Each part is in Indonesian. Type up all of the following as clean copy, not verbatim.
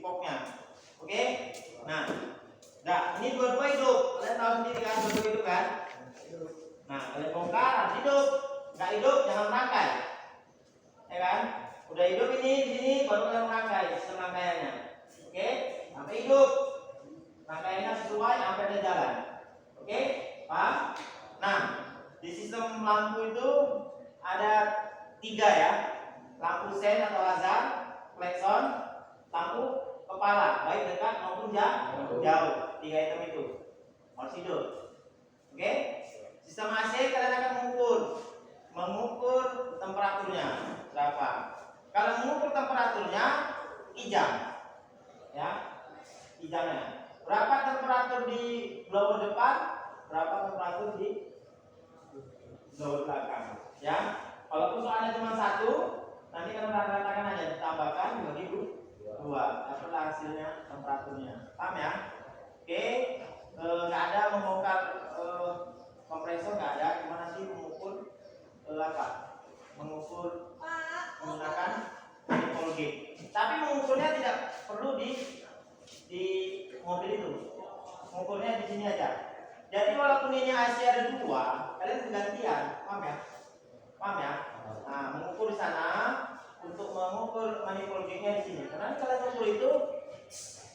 poknya. Oke? Nah, ini dua-dua hidup. Kalian tahu sendiri kan dua-dua hidup kan? Nah, kalian bongkar, harus hidup. Nggak hidup, jangan merangkai. Ya kan? Udah hidup ini di sini baru kalian merangkai sistem rangkaiannya. Oke? Sampai hidup. Rangkaiannya sesuai sampai ada jalan. Oke? Paham? Nah, di sistem lampu itu ada 3 ya. Lampu sen atau laser, klakson, lampu kepala, baik dekat maupun jauh. 3 item itu harus hidup. Oke? Sistem AC kalian akan mengukur temperaturnya berapa. Kalau mengukur temperaturnya kijang, ya, kijangnya. Berapa temperatur di blower depan, berapa temperatur di blower belakang, ya. Kalau soalnya cuma 1, nanti kalian rata-ratakan aja, ditambahkan bagi 2, dapatlah hasilnya temperaturnya. Paham ya? Oke, nggak ada membongkar kompresor, nggak ada, cuma nanti mengukur mengukur menggunakan manifold gauge. Tapi mengukurnya tidak perlu di mobil itu, mengukurnya di sini aja. Jadi walaupun ini AC ada 2, kalian gantian, paham ya? Paham ya? Nah, mengukur di sana untuk mengukur manifold gauge-nya di sini. Karena kalian mengukur itu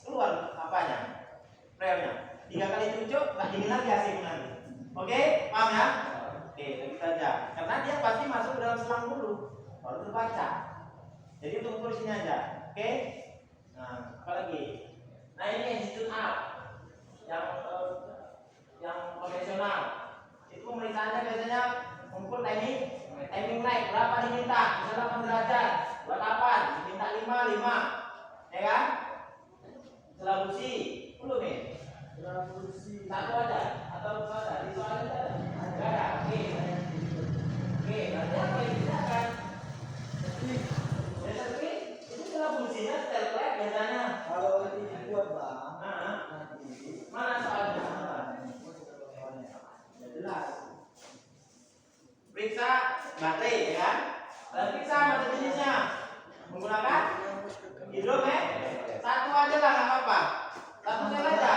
keluar apanya? Relnya. 3 kali cucuk, nggak dingin lagi AC-nya nanti. Oke, paham ya? Oke, begitu saja. Karena dia pasti masuk dalam selang dulu, baru terbaca. Jadi untuk ukur sini aja. Oke? Nah, apa lagi? Nah, ini attitude up yang konvensional. Itu pemeriksaannya biasanya mengukur timing light berapa diminta. Misalnya 8 derajat, 28, diminta 5, ya kan? Setelah busi, belum nih? Setelah busi 1 aja atau 2 aja? Di soalnya ada? Enggak ada. Oke, berarti apa yang digunakan? Itu setelah businya setel plate biasanya. Kalau ini dibuat bang, mana soalnya? Ya jelas. Periksa baterai, ya kan? Dan periksa baterai jenisnya menggunakan hidromet. 1 aja lah, nggak apa-apa. 1 sel aja.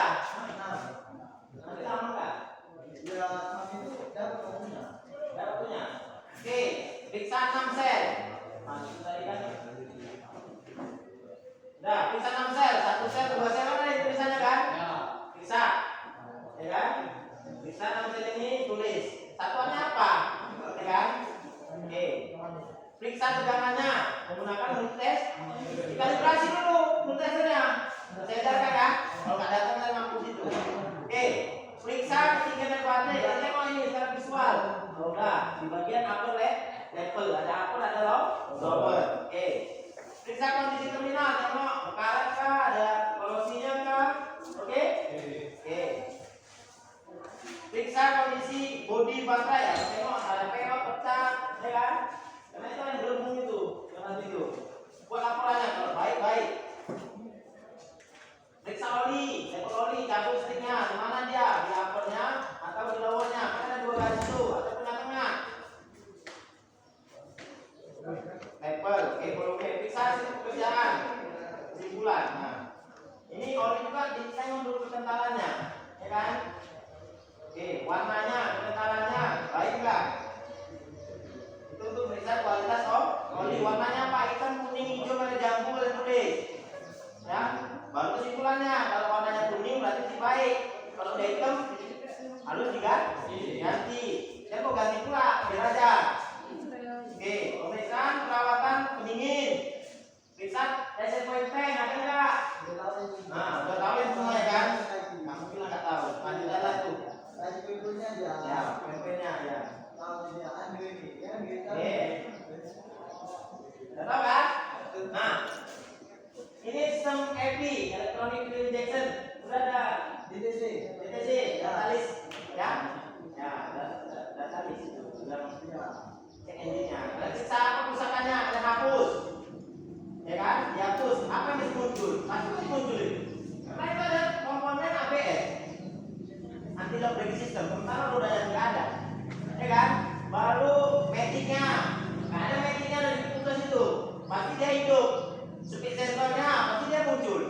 Nanti lama nggak? Ya, kami itu dapat punya. Oke, periksa 6 sel. Masuk tadi kan? Nah, periksa 6 sel, 1 sel, 2 sel ada itu tulisannya kan? Ya. Periksa, ya kan? Periksa 6 sel ini tulis. Satuannya apa? Ya kan? Oke. Periksa tegangannya menggunakan multites. Dikalibrasi dulu multitesternya. Saya ajarkan kan? Kalau nggak datang dari mampu situ. Oke. Periksa ketinggian baterai. Kita tengok ini secara visual. Nah, di bagian upper level ada upper, ada lower. Oke. Periksa kondisi terminal, tengok bekarat kah, ada korosinya kah? Oke? Oke. Periksa kondisi bodi baterai, ya. Tengok ada peot pecah, ya kan? Karena itu yang berhubung itu, dengan itu. Buat laporannya kalau baik-baik. Periksa oli, level oli, cabut striknya, di mana dia? Di uppernya atau di lowernya? Kan ada 2 garis itu, atau tengah-tengah. Level, oke, volume. Periksa hasil pekerjaan kesimpulan. Nah, ini oli juga ditengok dulu kekentalannya, ya kan? Oke, warnanya, kekentalannya baik nggak? Itu untuk periksa kualitas oli. Warnanya apa? Hitam, kuning, hijau, ada jambu, ada tulis. Ya, baru kesimpulannya. Kalau warnanya kuning berarti masih baik. Kalau udah hitam harus diganti. Ya kok ganti pula, biar aja. Oke, pemeriksaan perawatan pendingin. Periksa reservoir tank ada enggak? Nah, udah tahu yang semua ya kan? Kamu bilang nggak tahu. Lanjut aja tuh. Reservoirnya aja. Ya, reservoirnya ya. Tahu dia ambil ini, ya gitu. Oke. Udah tahu kan? Nah, ini sistem EV, electronic fuel injection. Sudah ada DTC, datalis, ya. Ya, datalis itu sudah maksudnya. Cek engine-nya. Nanti saat kerusakannya kalian hapus, ya kan? Dihapus. Apa yang muncul? Pasti muncul itu. Karena itu ada komponen ABS, anti lock braking system. Sementara rodanya nggak ada, ya kan? Baru metiknya, nggak ada metiknya dari putus itu. Pasti dia hidup. Speed sensornya pasti dia muncul.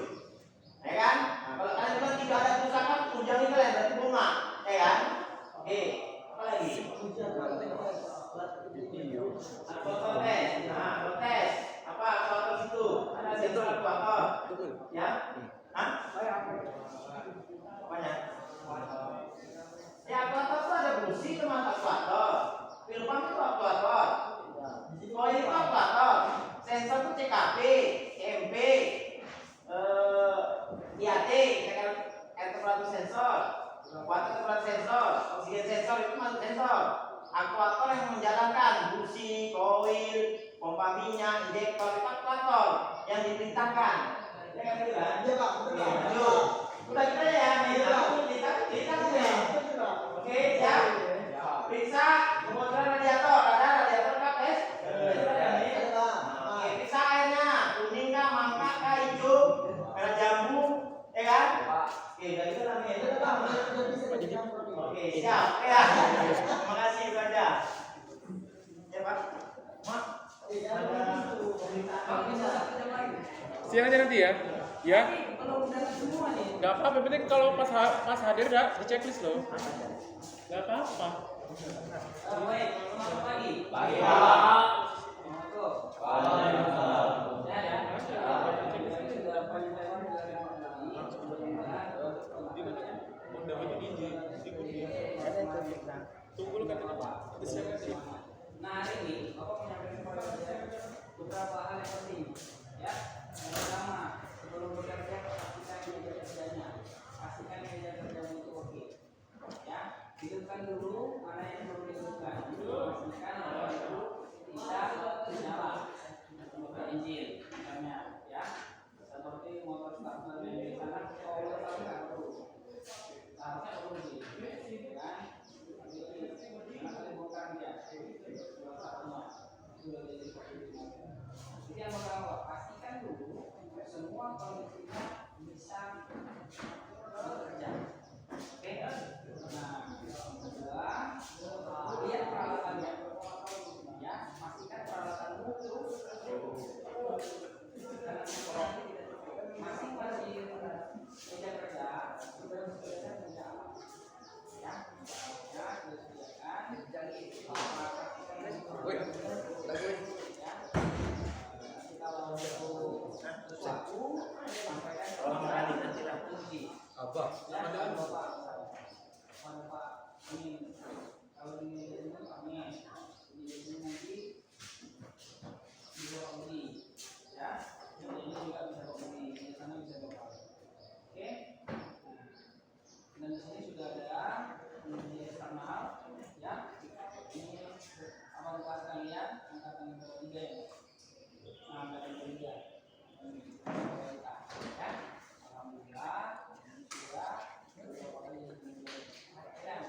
pompa minyak, injektor, evakuator yang diperintahkan. Ya kan gitu kan? Iya Pak, betul Pak. Udah kita ya, cerita ya. Oke, siap. Periksa kebocoran radiator, ada radiator kapes. Oke, periksa airnya, kuning kah, mangga kah, hijau, merah jambu, ya kan? Oke, dari itu namanya. Oke, siap. Ya. Terima kasih saja. Ya Pak. Mak. Siang aja nanti ya. Ya. Gak apa-apa, penting kalau pas hadir dah di checklist loh. Gak apa-apa. Selamat pagi. Pagi, Pak. Tunggu lu kata apa? Nah, hari ini Bapak menyampaikan kepada saya beberapa hal yang penting. Ya, yang pertama, sebelum bekerja pastikan meja kerjanya, pastikan meja kerjanya itu oke. Ya, hidupkan dulu mana yang perlu dihidupkan. Pastikan bahwa itu bisa menyala. Motor engine, misalnya, ya, seperti motor starter yang di sana, power starter perlu. Seharusnya perlu sih, kan? Jadi yang pertama, pastikan dulu semua kondisinya bisa bekerja. Oke? Nah, kedua, lihat peralatannya. Ya, pastikan peralatanmu terus masing-masing meja kerja sudah disediakan meja alam. Ya, ya sudah disediakan. Jadi dan di sini sudah ada ini eksternal, ya. Ini abang kelas kalian angkatan yang ketiga ya. Nah, angkatan ketiga. Ya. Alhamdulillah sudah beberapa kali dan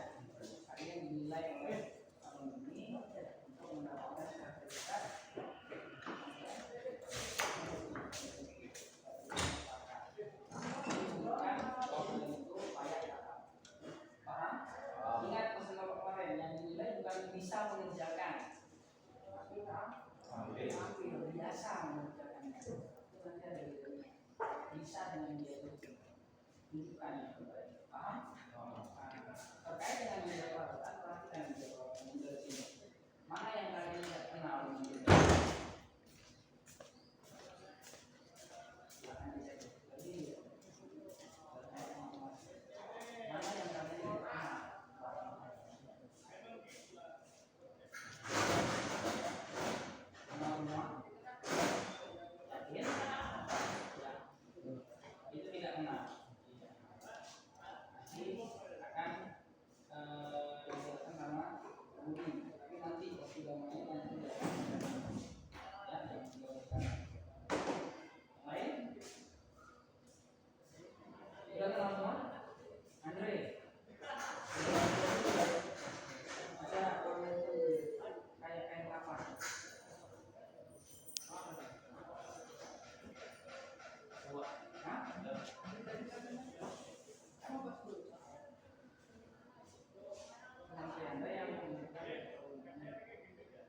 hari yang dinilai oleh tahun ini untuk mendapatkan sertifikat. Ingat pesan Bapak kemarin yang dinilai bukan bisa mengerjakan, tapi hampir biasa mengerjakannya. Itu nanti ada bedanya. Bisa dengan dia itu tunjukkannya. Paham? Terkait dengan media peralatan, perhatikan media peralatan yang dari sini. Mana yang kalian tidak kenal dengan media peralatan? Silakan dicek lagi. Mana yang kalian tidak kenal? Itu tidak kenal. Nanti akan dijelaskan sama Budi. Tapi nanti sudah main nanti tidak. Ya, jangan dijelaskan. Lain? Sudah kenal semua? Andre. Ada kayak kain kapas.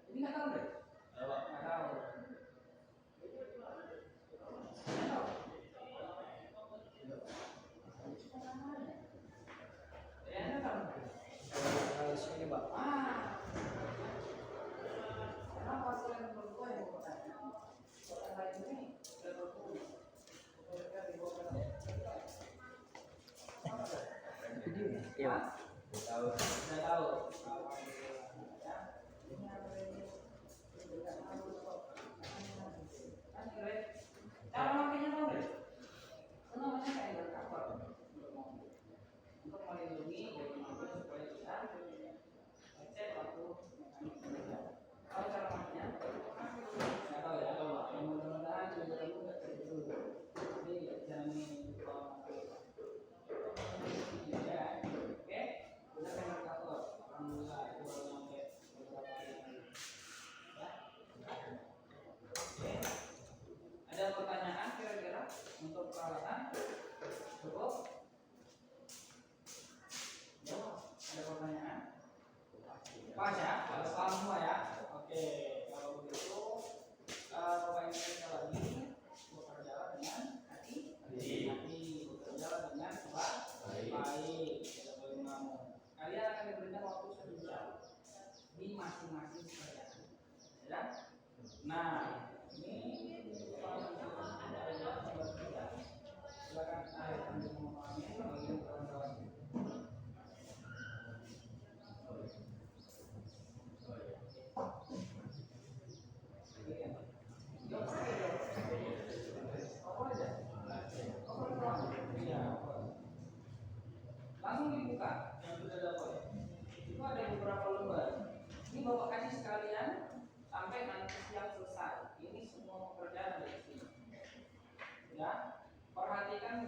Ini nggak tahu deh. Nggak tahu. Anda tahu? Ini Pak. Kenapa kalian berdua yang bertanya? Orang lain ini sudah berkumpul. Iya. Tahu. Sudah tahu. Cara makainya tahu deh. Itu namanya kain cover untuk melindungi dari mobil supaya tidak lecet waktu mekanik bekerja. Tahu cara makainya? Nggak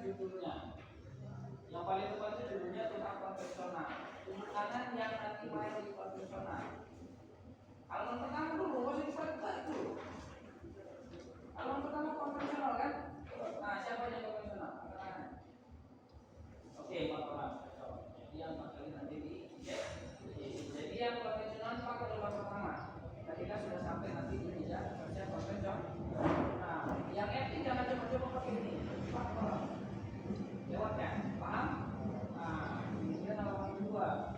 judulnya. Yang paling tepat itu judulnya tukang konvensional. Tubuh kanan yang nanti main di konvensional. Halaman pertama dulu, masih dibalik dulu. Halaman pertama konvensional kan? Nah, siapa yang konvensional? Angkat tangan. Oke, 4 orang. Jadi yang 4 kali nanti dicek. Jadi yang konvensional pakai halaman pertama. Ketika sudah sampai nanti di meja kerja konvensional. Nah, yang acting jangan coba-coba pakai ini. 4 orang. Lewatnya, paham? Nah, kemudian halaman kedua.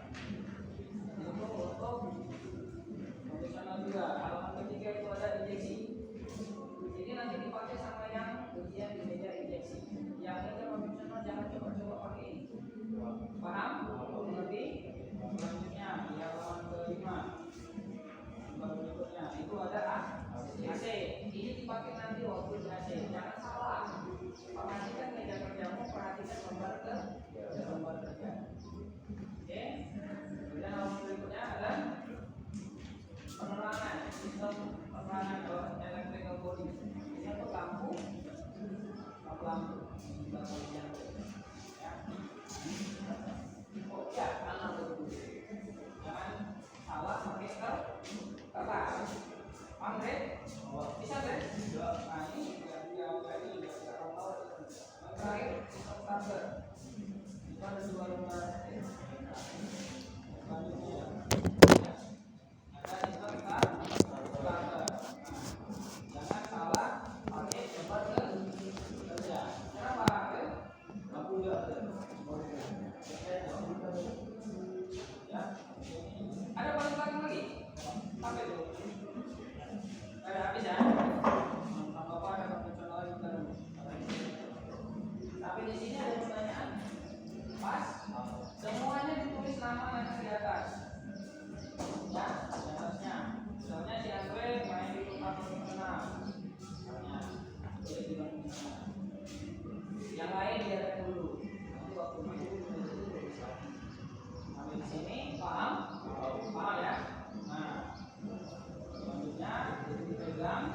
Untuk konvensional juga. Halaman ketiga itu ada injeksi. Ini nanti dipakai sama yang ujian di meja injeksi. Yang meja konvensional jangan coba-coba pakai ini. Paham? Mengerti? Selanjutnya di halaman kelima. Berikutnya itu ada AC. Ini dipakai nanti waktu di AC. Jangan salah. Perhatikan meja kerjamu, perhatikan lembar kerja. Oke. Kemudian halaman berikutnya ada penerangan, sistem penerangan electrical body. Ini untuk lampu. Ya. Oh ya, kanan dulu. Jangan salah pakai kertas. Paham deh? Bisa deh? Nah ini yang tadi tidak tahu. Yang terakhir sistem starter. Itu ada 2 lembar. Selanjutnya ada sistem starter. Jangan salah pakai lembar kerja. Kenapa? Lampu juga ada. Ya. Ada paling belakang lagi? Sampai dulu. Ada habis ya? Sama apa ada konvensional lagi baru. Tapi di sini ada pertanyaan. Pas? Semuanya ditulis nama nanti di atas. Ya, di atasnya. Misalnya si Andre main di tempat konvensional. Misalnya, boleh di konvensional. Yang lain diadakan dulu. Nanti waktu itu bisa. Sampai di sini paham? Paham ya? Nah, selanjutnya itu dipegang.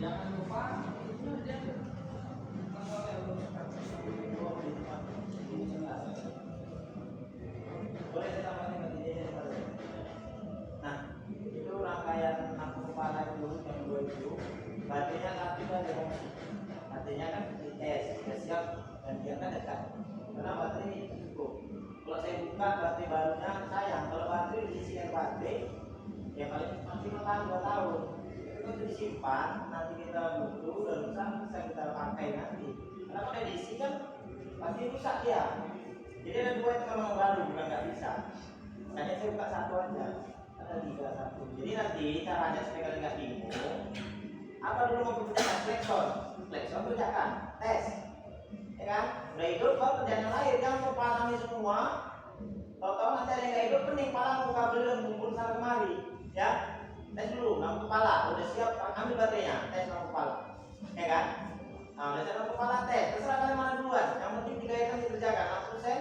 Jangan lupa itu dia. Boleh saya tambahkan ke sini. Nah, itu rangkaian lampu kepala itu yang 2 itu baterainya satu dan emosi. Artinya kan di tes, sudah siap dan dia kan dekat. Karena baterai cukup. Kalau saya buka baterai barunya sayang. Kalau baterai diisikan baterai, ya paling maksimal tahan 2 tahun. Itu disimpan, nanti kita butuh dan bisa kita pakai nanti. Karena kalau diisi kan pasti rusak dia. Jadi ada 2 itu memang baru, bukan nggak bisa. Makanya saya buka 1 aja. Ada 3 1. Jadi nanti caranya supaya kalian nggak bingung. Apa dulu mau kerjakan? Flexon kerjakan, tes. Ya kan? Udah hidup, baru kerjaan yang lain. Jangan mau pasang ini semua. Tahu-tahu nanti ada yang nggak hidup, pening palang buka belum kumpul sana kemari. Ya, tes dulu lampu kepala. Udah siap, ambil baterainya. Tes lampu kepala. Ya kan? Nah, udah siap lampu kepala tes. Terserah kalian mana duluan. Yang penting 3 item dikerjakan. Lampu sen,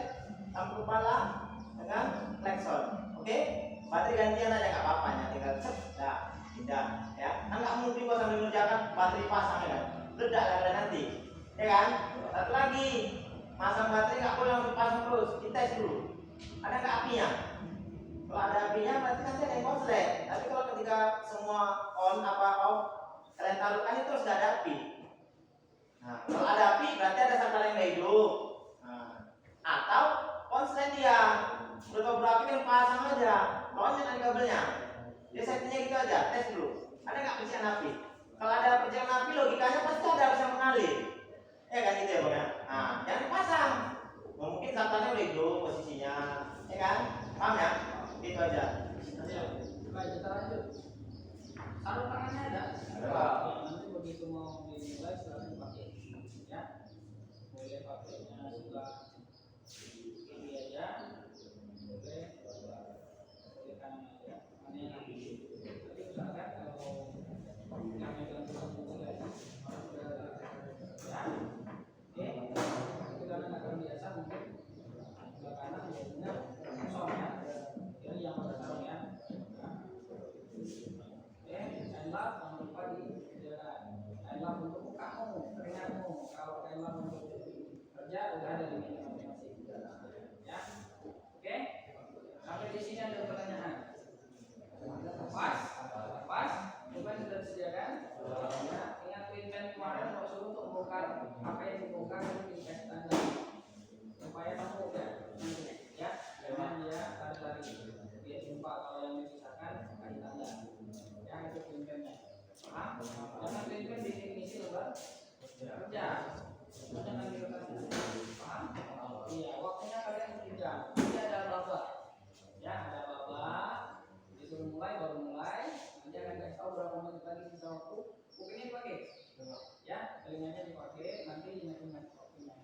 lampu kepala, dengan flexon. Oke? Baterai gantian aja nggak apa-apa. Tinggal set, tidak. Ya, kan nggak mungkin kok sambil mengerjakan baterai pasang ya kan? Ledak lah kalian nanti. Ya kan? Satu lagi, masang baterai nggak boleh langsung pasang terus. Kita tes dulu. Ada nggak apinya? Kalau ada apinya berarti nanti ada yang konslet. Tapi kalau ketika semua on apa off, kalian taruhkan itu sudah ada api. Nah, kalau ada api berarti ada saklar yang nggak hidup. Nah, atau konslet dia. Udah berapi kan pasang aja, loncat dari kabelnya. Dia settingnya gitu aja. Tes dulu. Ada nggak percikan api? Kalau ada percikan api, logikanya pasti ada harus yang mengalir. Ya kan gitu ya bang ya. Nah, jangan dipasang. Mungkin saklarnya udah hidup posisinya, ya kan? Paham ya? Itu aja. Baik, kita lanjut. Sarung tangannya ada? Ada. Nanti begitu mau dimulai silahkan dipakai. Ya, boleh pakainya juga ini aja. Boleh kanan aja. Mana yang nanti? Tapi usahakan kalau yang megang tulang ya. Oke. Itu karena nggak terbiasa mungkin sebelah kanan biasanya kosong ya. Ini yang pada sarung ya. Oke, jangan lupa di jalan. Untuk mukamu, keringatmu. Kalau dipakai. Ya, telinganya dipakai, nanti ingat-ingat waktunya.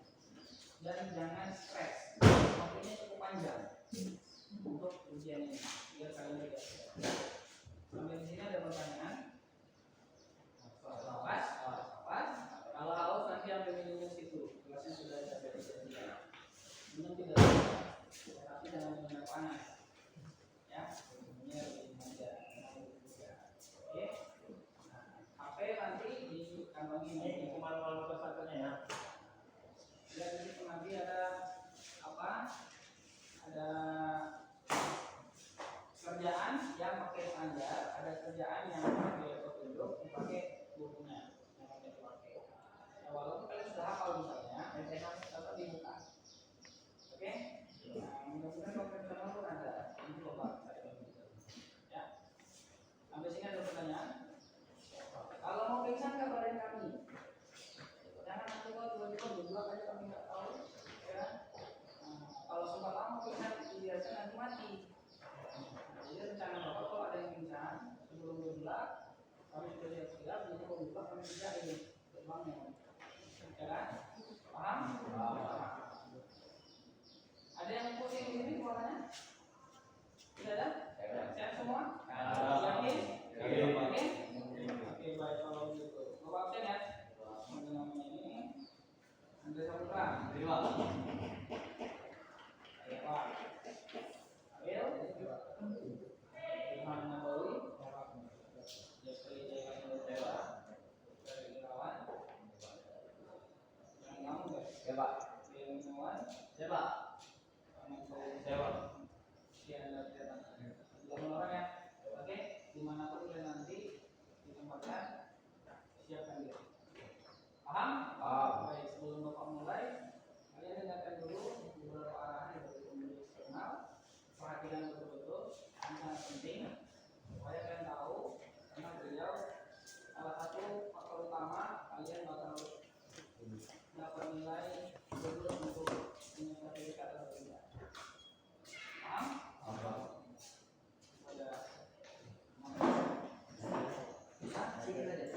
Dan jangan stres. Waktunya cukup panjang untuk ujian ini. Biar kalian tidak stres. Sampai di sini ada pertanyaan? Pas? Pas? Kalau haus nanti ambil minum situ. Gelasnya sudah ada dari sini. Minum tidak tapi jangan minum yang panas. Ya, minumnya lebih manja. Oke. Nah, HP nanti di kantongin. Ini manual pesannya ya. Ya, di situ nanti ada apa? Ada kerjaan yang pakai standar, ada kerjaan yang pakai petunjuk, dipakai bukunya yang pakai dipakai. Nah, walaupun kalian sudah hafal misalnya, tetap dibuka. Oke? Nah, mudah-mudahan konvensional pun ada. Ini coba saya bagi. Ya. Sampai sini ada pertanyaan? Kalau mau pingsan kabarin kami. Jangan nanti kalau tiba-tiba berdua aja kami nggak tahu. Ya. Nah, kalau sempat lama pingsan, biasanya nanti mati. Jadi rencana bapak kalau ada yang pingsan sebelum bergerak, kami sudah siap-siap. Jadi kalau bergerak kami tidak ini terbangnya. Ya kan? Paham? Paham. Ada yang pusing di sini suaranya? Tidak ada? Sehat semua? Yakin? Yakin? Oke, baik kalau gitu. Bapak absen ya? Namanya ini Andre Saputra. Terima. Ya Pak. Ayo. Ilham Nabawi. Jeffrey Jaya Dewa. Dari Irawan. Yang kamu enggak? Ya Pak. Yang Irawan. Ya Pak. Sewa. Sekian dari kita. 2 orang ya. Oke, dimanapun kalian nanti ditempatkan, siapkan diri. Paham? Paham. Baik, sebelum Bapak mulai, kalian dengarkan dulu beberapa arahan dari pembeli eksternal. Perhatikan betul-betul, ini sangat penting supaya kalian tahu karena beliau salah satu faktor utama kalian bakal dapat nilai betul untuk sertifikat atau tidak. Paham? Paham. Ada bisa sini saja.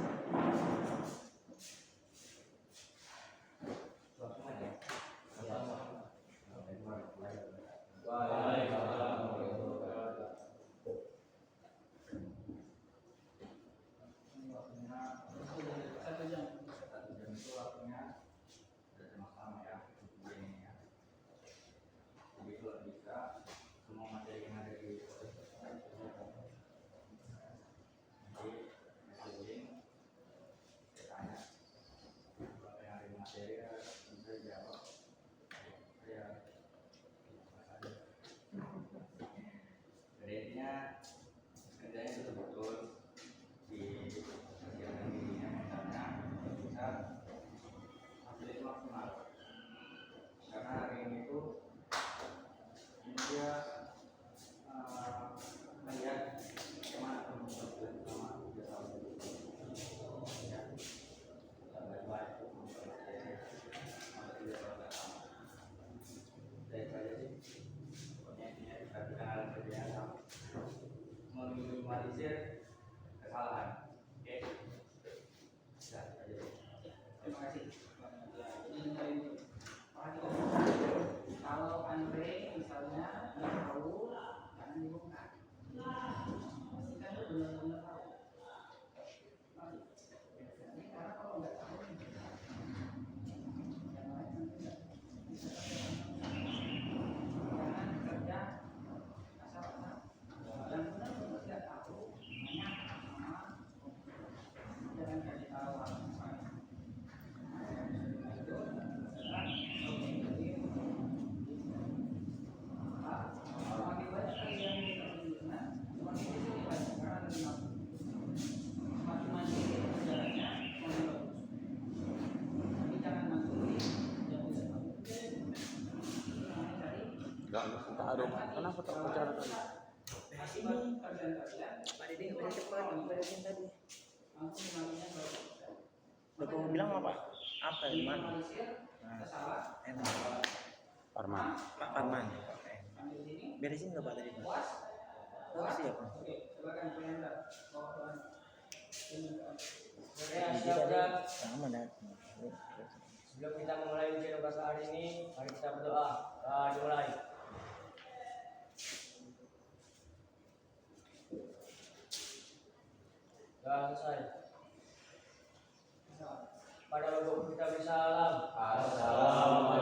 Kerjanya betul-betul di persiapkan dirinya mentalnya bisa hasil itu maksimal karena hari ini tuh dia melihat bagaimana teman-teman sama 3 tahun ya baik-baik masa 3 tahun sama dari saja sih pokoknya intinya kita berikan alat kerja yang sama meminimalisir kesalahan. Oke. Ya, aja. Terima kasih. Kalau Andre misalnya nggak tahu, jangan dibongkar. Pastikan itu benar-benar tahu. Karena kalau nggak tahu, yang lain nanti nggak bisa. Jangan kerja asal-asal. Dan benar-benar tidak tahu, nanya sama jangan kasih tahu apa. Semakin banyak kalian yang semakin itu banyak karena semakin mandiri kerjanya semakin bagus. Tapi jangan mandiri yang tidak tahu. Enggak, entah ada kenapa tak bicara tadi. Ini kerjaan kalian. Pak Dede nggak bisa cepat, beresin tadi. Langsung mengalaminya bagus. Udah kamu bilang apa? Apa yang mana? Kesalahan. Enak. Parman. Pak Parman. Ambil sini. Beresin nggak Pak tadi Pak? Puas. Oh, siap. Oke, silakan Pak Hendra. Bawa Tuhan. Ini Ya, siap dan sebelum kita memulai ujian bahasa hari ini, mari kita berdoa. Dimulai. Selesai. Pada waktu kita bersalam. Assalamualaikum